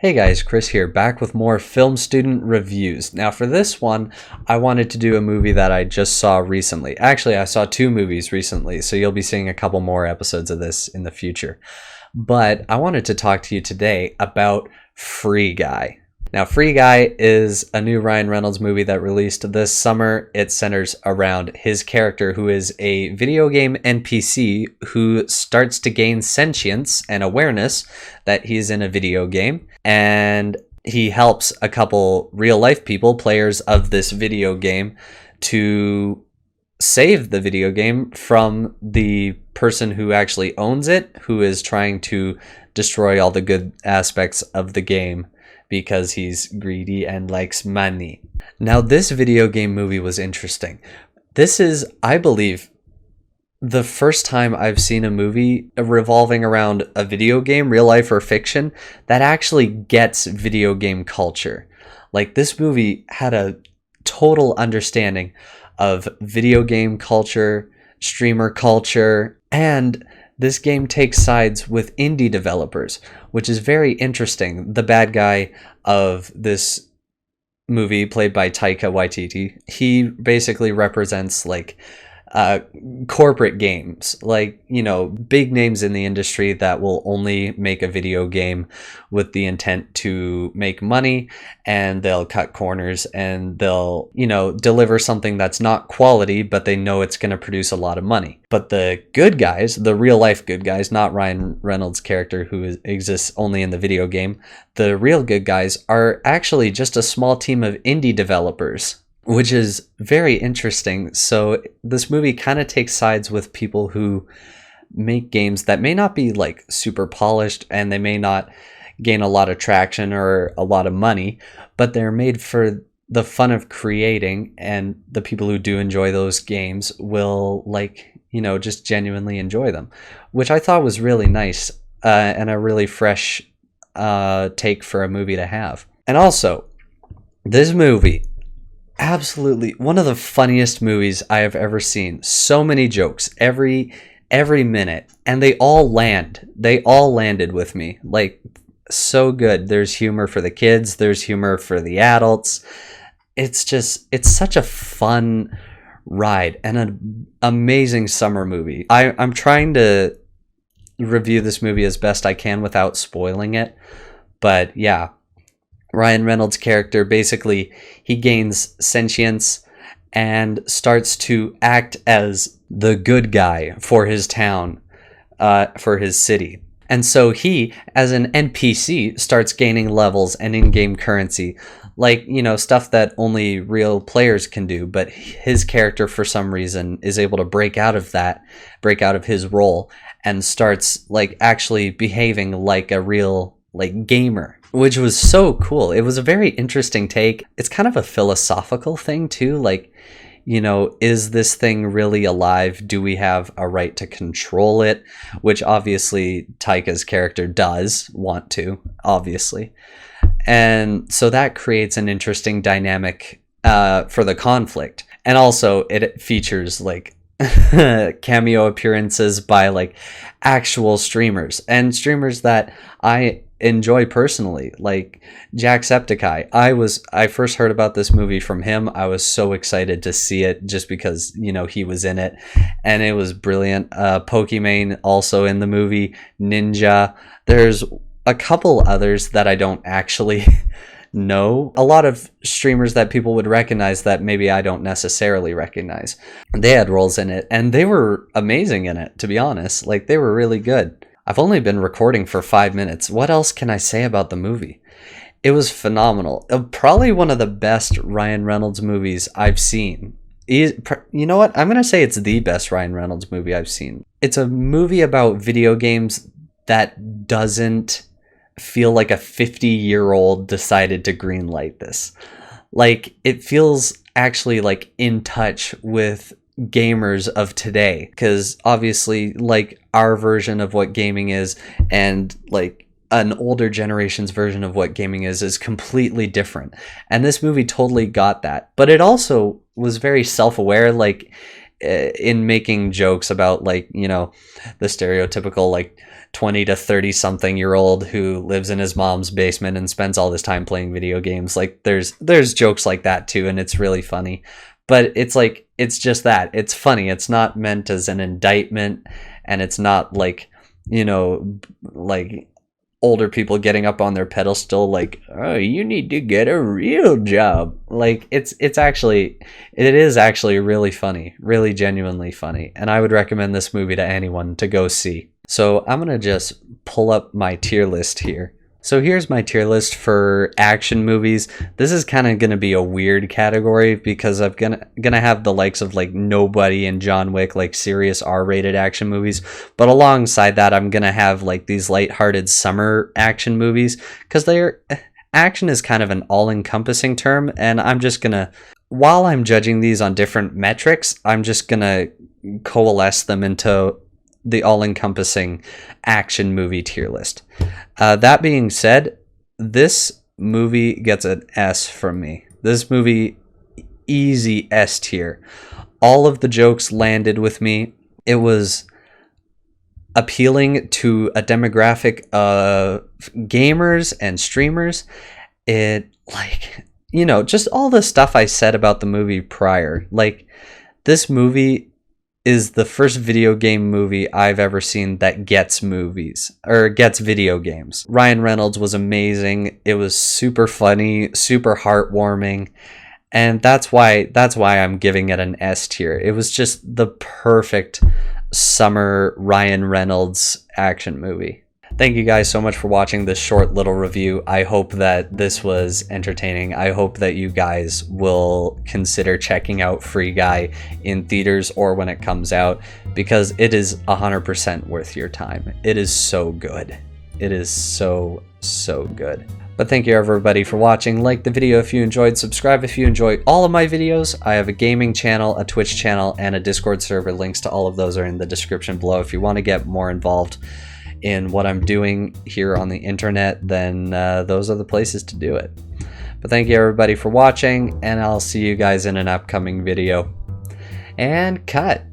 Hey guys, Chris here, back with more film student reviews. Now for this one, I wanted to do a movie that I just saw recently. Actually, I saw two movies recently, so you'll be seeing a couple more episodes of this in the future. But I wanted to talk to you today about Free Guy. Now, Free Guy is a new Ryan Reynolds movie that released this summer. It centers around his character, who is a video game NPC who starts to gain sentience and awareness that he's in a video game. And he helps a couple real life people, players of this video game, to save the video game from the person who actually owns it, who is trying to destroy all the good aspects of the game because he's greedy and likes money. Now, this video game movie was interesting. This is, I believe, the first time I've seen a movie revolving around a video game, real life or fiction, that actually gets video game culture. Like, this movie had a total understanding of video game culture, streamer culture, and this game takes sides with indie developers, which is very interesting. The bad guy of this movie, played by Taika Waititi, he basically represents corporate games, like, you know, big names in the industry that will only make a video game with the intent to make money, and they'll cut corners and they'll, you know, deliver something that's not quality, but they know it's going to produce a lot of money. But the good guys, the real life good guys, not Ryan Reynolds' character who exists only in the video game, the real good guys are actually just a small team of indie developers, which is very interesting. So this movie kind of takes sides with people who make games that may not be like super polished, and they may not gain a lot of traction or a lot of money, but they're made for the fun of creating, and the people who do enjoy those games will, like, you know, just genuinely enjoy them, which I thought was really nice, and a really fresh take for a movie to have. And also, this movie, absolutely one of the funniest movies I have ever seen. So many jokes every minute, and they all landed with me, like, so good. There's humor for the kids, there's humor for the adults. It's such a fun ride and an amazing summer movie. I'm trying to review this movie as best I can without spoiling it, but yeah, Ryan Reynolds' character, basically, he gains sentience and starts to act as the good guy for his town, for his city. And so he, as an NPC, starts gaining levels and in-game currency, like, you know, stuff that only real players can do. But his character, for some reason, is able to break out of his role, and starts, like, actually behaving like a real, like, gamer, which was so cool. It was a very interesting take. It's kind of a philosophical thing too, like, you know, is this thing really alive? Do we have a right to control it? Which obviously Taika's character does want to, obviously. And so that creates an interesting dynamic for the conflict. And also it features, like, cameo appearances by, like, actual streamers, and streamers that I enjoy personally, like Jacksepticeye. I first heard about this movie from him. I was so excited to see it just because, you know, he was in it, and it was brilliant. Pokimane also in the movie. Ninja. There's a couple others that I don't actually know. A lot of streamers that people would recognize that maybe I don't necessarily recognize. They had roles in it, and they were amazing in it, to be honest. Like, they were really good. I've only been recording for 5 minutes. What else can I say about the movie? It was phenomenal. Probably one of the best Ryan Reynolds movies I've seen. You know what? I'm going to say it's the best Ryan Reynolds movie I've seen. It's a movie about video games that doesn't feel like a 50-year-old decided to greenlight this. Like, it feels actually, like, in touch with gamers of today, because obviously, like, our version of what gaming is and, like, an older generation's version of what gaming is completely different, and this movie totally got that. But it also was very self-aware, like, in making jokes about, like, you know, the stereotypical, like, 20 to 30 something year old who lives in his mom's basement and spends all this time playing video games. Like there's jokes like that too, and it's really funny. But it's like, it's just that. It's funny. It's not meant as an indictment, and it's not like, you know, like older people getting up on their pedestal like, oh, you need to get a real job. Like it is actually really funny, really genuinely funny, and I would recommend this movie to anyone to go see. So I'm gonna just pull up my tier list here. So here's my tier list for action movies. This is kind of going to be a weird category because I'm gonna have the likes of like Nobody and John Wick, like serious R-rated action movies. But alongside that, I'm going to have like these lighthearted summer action movies, because action is kind of an all-encompassing term, and I'm just going to, while I'm judging these on different metrics, I'm just going to coalesce them into the all-encompassing action movie tier list. That being said, this movie gets an S from me. This movie, easy S tier. All of the jokes landed with me. It was appealing to a demographic of gamers and streamers. It, like, you know, just all the stuff I said about the movie prior. Like, this movie is the first video game movie I've ever seen that gets video games. Ryan Reynolds was amazing. It was super funny, super heartwarming, and that's why I'm giving it an S tier. It was just the perfect summer Ryan Reynolds action movie. Thank you guys so much for watching this short little review. I hope that this was entertaining. I hope that you guys will consider checking out Free Guy in theaters or when it comes out, because it is 100% worth your time. It is so good. It is so good. But thank you everybody for watching. Like the video if you enjoyed, subscribe if you enjoy all of my videos. I have a gaming channel, a Twitch channel, and a Discord server. Links to all of those are in the description below. If you want to get more involved in what I'm doing here on the internet, then those are the places to do it. But thank you everybody for watching, and I'll see you guys in an upcoming video. And cut.